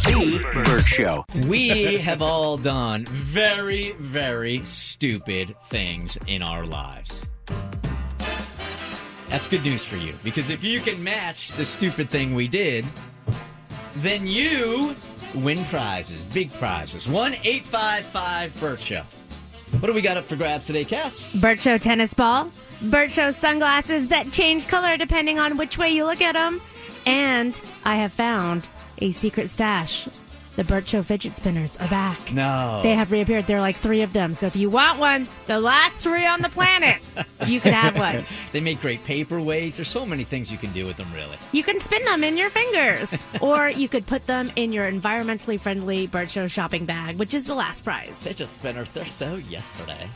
The Bert Show. We have all done very, very stupid things in our lives. That's good news for you, because if you can match the stupid thing we did, then you win prizes, big prizes. 1-855-BERT Show. What do we got up for grabs today, Cass? Bert Show tennis ball. Bert Show sunglasses that change color depending on which way you look at them. And I have found a secret stash. The Bert Show fidget spinners are back. No. They have reappeared. There are like 3 of them. So if you want one, the last 3 on the planet, you can have one. They make great paperweights. There's so many things you can do with them, really. You can spin them in your fingers. Or you could put them in your environmentally friendly Bert Show shopping bag, which is the last prize. Fidget spinners, they're so yesterday.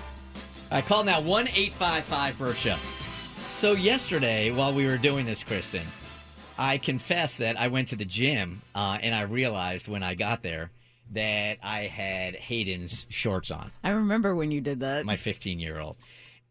I call now 1-855-BERT Show. So yesterday, while we were doing this, Kristen, I confess that I went to the gym, and I realized when I got there that I had Hayden's shorts on. I remember when you did that. My 15-year-old.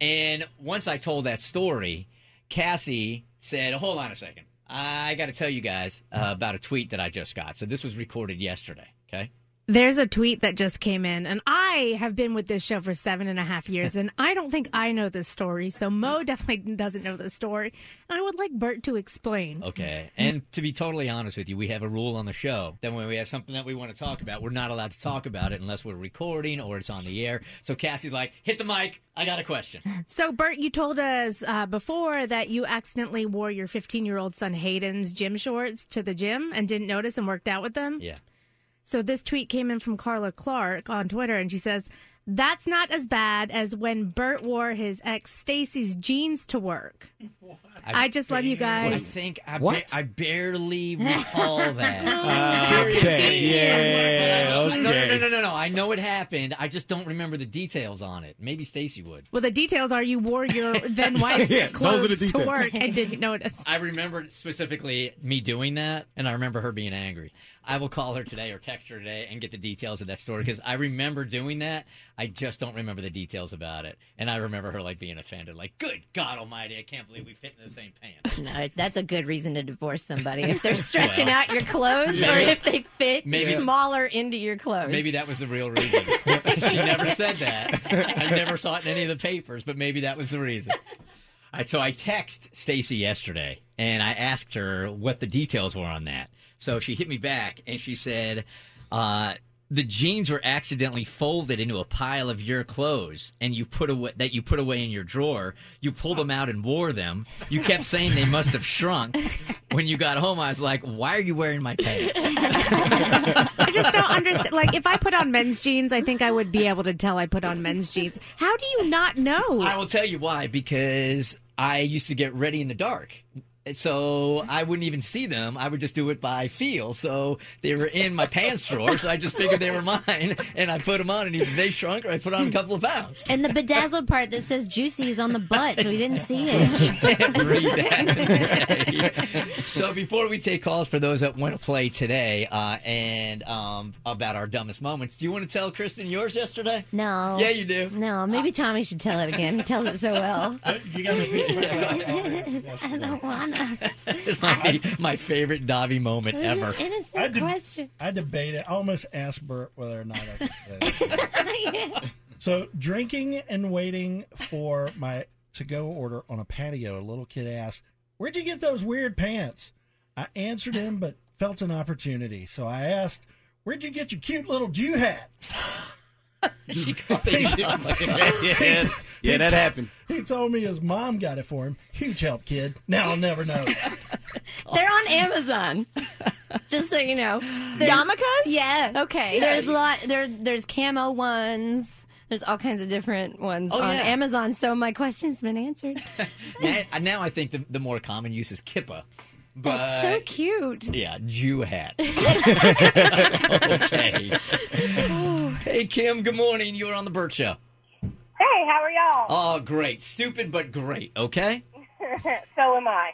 And once I told that story, Cassie said, hold on a second. I got to tell you guys about a tweet that I just got. So this was recorded yesterday, okay? There's a tweet that just came in, and I have been with this show for 7.5 years, and I don't think I know this story, so Mo definitely doesn't know this story, and I would like Bert to explain. Okay, and to be totally honest with you, we have a rule on the show that when we have something that we want to talk about, we're not allowed to talk about it unless we're recording or it's on the air. So Cassie's like, hit the mic, I got a question. So, Bert, you told us before that you accidentally wore your 15-year-old son Hayden's gym shorts to the gym and didn't notice and worked out with them? Yeah. So this tweet came in from Carla Clark on Twitter, and she says, that's not as bad as when Bert wore his ex Stacy's jeans to work. I just love you guys. I think I barely recall that. Seriously. Yeah, okay. No. I know it happened. I just don't remember the details on it. Maybe Stacy would. Well, the details are you wore your then wife's clothes to work and didn't notice. I remember specifically me doing that, and I remember her being angry. I will call her today or text her today and get the details of that story, because I remember doing that. I just don't remember the details about it. And I remember her being offended, like, good God almighty, I can't believe we fit in the same pants. No, that's a good reason to divorce somebody. If they're stretching out your clothes or if they fit smaller into your clothes. Maybe that was the real reason. She never said that. I never saw it in any of the papers, but maybe that was the reason. So I texted Stacy yesterday, and I asked her what the details were on that. So she hit me back, and she said, the jeans were accidentally folded into a pile of your clothes, and you put away in your drawer. You pulled them out and wore them. You kept saying they must have shrunk. When you got home, I was like, why are you wearing my pants? I just don't understand. Like, if I put on men's jeans, I think I would be able to tell I put on men's jeans. How do you not know? I will tell you why, because I used to get ready in the dark. So I wouldn't even see them. I would just do it by feel. So they were in my pants drawer, so I just figured they were mine, and I put them on, and either they shrunk or I put on a couple of pounds. And the bedazzled part that says juicy is on the butt, so he didn't see it. Can't read that. So before we take calls for those that want to play today and about our dumbest moments, do you want to tell Kristen yours yesterday? No. Yeah, you do. No, maybe Tommy should tell it again. He tells it so well. You got me. I don't want to. It's my favorite Davi moment ever. Innocent question. I debate it. I almost asked Bert whether or not I could say it. So, drinking and waiting for my to-go order on a patio, a little kid asked, "Where'd you get those weird pants?" I answered him, but felt an opportunity. So I asked, "Where'd you get your cute little Jew hat?" Yeah, that happened. He told me his mom got it for him. Huge help, kid. Now I'll never know. They're on Amazon. Just so you know. Yarmulkes? Yeah. Okay. There's a lot. There's camo ones. There's all kinds of different ones on Amazon. So my question's been answered. Now I think the more common use is kippa. But, that's so cute. Yeah, Jew hat. Okay. Hey, Kim, good morning. You were on the Bert Show. Hey, how are y'all? Oh, great. Stupid, but great, okay? So am I.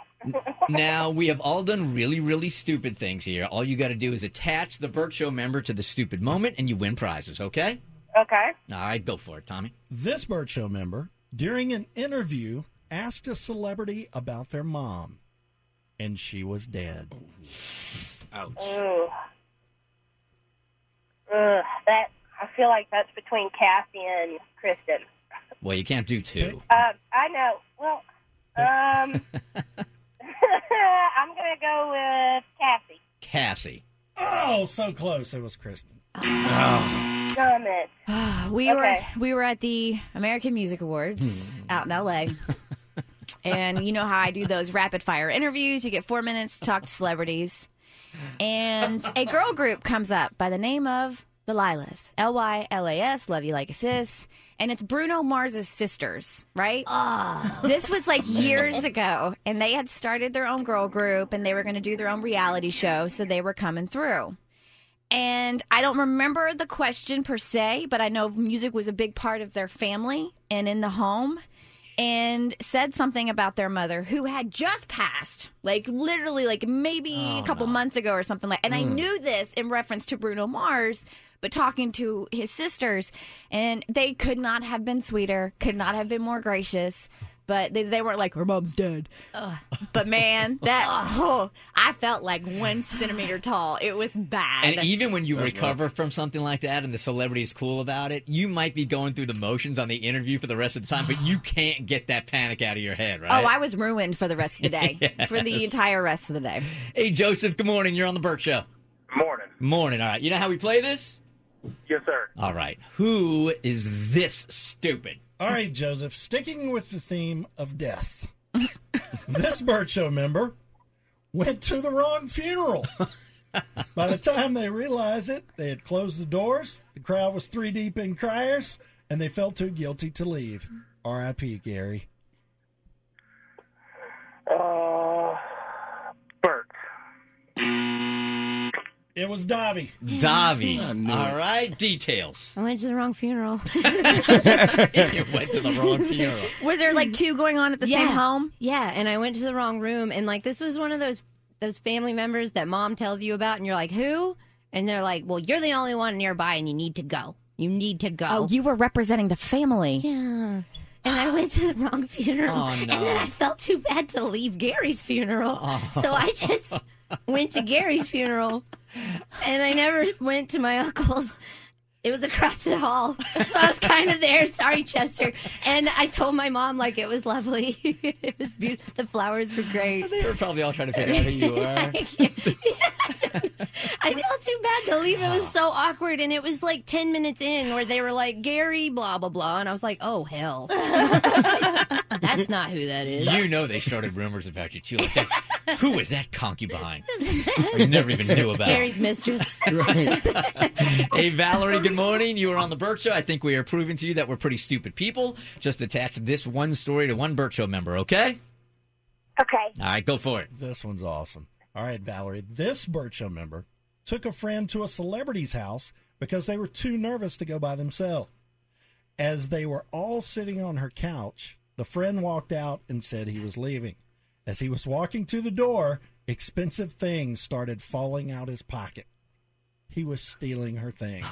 Now, we have all done really, really stupid things here. All you got to do is attach the Bert Show member to the stupid moment, and you win prizes, okay? Okay. All right, go for it, Tommy. This Bert Show member, during an interview, asked a celebrity about their mom, and she was dead. Ouch. Ooh. I feel like that's between Cassie and Kristen. Well, you can't do two. I know. Well, I'm going to go with Cassie. Cassie. Oh, so close. It was Kristen. Damn it. We were at the American Music Awards out in L.A., and you know how I do those rapid-fire interviews. You get 4 minutes to talk to celebrities. And a girl group comes up by the name of the Lilas. Lylas, Love You Like a Sis. And it's Bruno Mars's sisters, right? This was like years ago. And they had started their own girl group, and they were going to do their own reality show, so they were coming through. And I don't remember the question per se, but I know music was a big part of their family and in the home. And said something about their mother, who had just passed, like literally, like maybe a couple months ago or something like. And I knew this in reference to Bruno Mars, but talking to his sisters, and they could not have been sweeter, could not have been more gracious. But they weren't like, her mom's dead. But man, I felt like 1 centimeter tall. It was bad. And even when you recover from something like that and the celebrity is cool about it, you might be going through the motions on the interview for the rest of the time, but you can't get that panic out of your head, right? Oh, I was ruined for the rest of the day. Yes. For the entire rest of the day. Hey, Joseph, good morning. You're on the Bert Show. Morning. Morning. All right. You know how we play this? Yes, sir. All right. Who is this stupid? All right, Joseph, sticking with the theme of death. This Bert Show member went to the wrong funeral. By the time they realized it, they had closed the doors, the crowd was 3 deep in criers, and they felt too guilty to leave. R.I.P., Gary. Bert. It was Davi. Davi. All right. Details. I went to the wrong funeral. You went to the wrong funeral. Was there like 2 going on at the same home? Yeah, and I went to the wrong room, and like this was one of those family members that mom tells you about, and you're like, who? And they're like, well, you're the only one nearby, and you need to go. You need to go. Oh, you were representing the family. Yeah. And I went to the wrong funeral. Oh, no. And then I felt too bad to leave Gary's funeral. So I just went to Gary's funeral. And I never went to my uncle's. It was across the hall. So I was kind of there. Sorry, Chester. And I told my mom, like, it was lovely. It was beautiful. The flowers were great. They were probably all trying to figure out who you were. I felt too bad to leave. It was so awkward. And it was like 10 minutes in where they were like, Gary, blah, blah, blah. And I was like, oh, hell. That's not who that is. You know they started rumors about you, too. Like that. Who is that concubine? I never even knew about Gary's mistress. Right. Hey, Valerie, good morning. You were on the Bert Show. I think we are proving to you that we're pretty stupid people. Just attach this one story to one Bert Show member, okay? Okay. All right, go for it. This one's awesome. All right, Valerie, this Bert Show member took a friend to a celebrity's house because they were too nervous to go by themselves. As they were all sitting on her couch, the friend walked out and said he was leaving. As he was walking to the door, expensive things started falling out his pocket. He was stealing her things.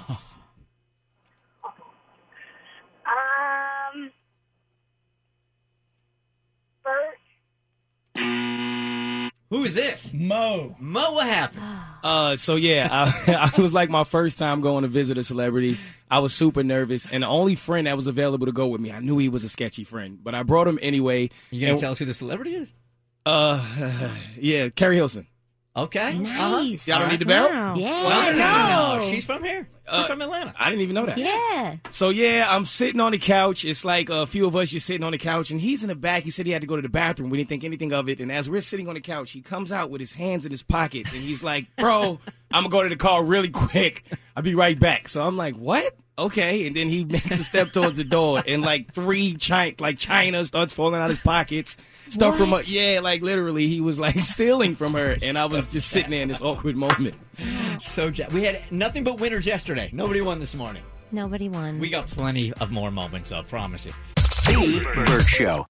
Bert. Who is this? Mo. Mo, what happened? So yeah, I was like my first time going to visit a celebrity. I was super nervous, and the only friend that was available to go with me, I knew he was a sketchy friend, but I brought him anyway. You gonna tell us who the celebrity is? Yeah, Carrie Hilson. Okay. Nice. Y'all don't need the bell? Yeah. Well, no, she's from here. She's from Atlanta. I didn't even know that. Yeah. So yeah, I'm sitting on the couch. It's like a few of us just sitting on the couch, and he's in the back. He said he had to go to the bathroom. We didn't think anything of it. And as we're sitting on the couch, he comes out with his hands in his pocket, and he's like, "Bro, I'm gonna go to the car really quick. I'll be right back." So I'm like, "What?" Okay, and then he makes a step towards the door, and like China starts falling out his pockets. Stuff from like literally, he was like stealing from her, and I was just sitting there in this awkward moment. So we had nothing but winners yesterday. Nobody won this morning. Nobody won. We got plenty of more moments, I promise you. The Bert Show.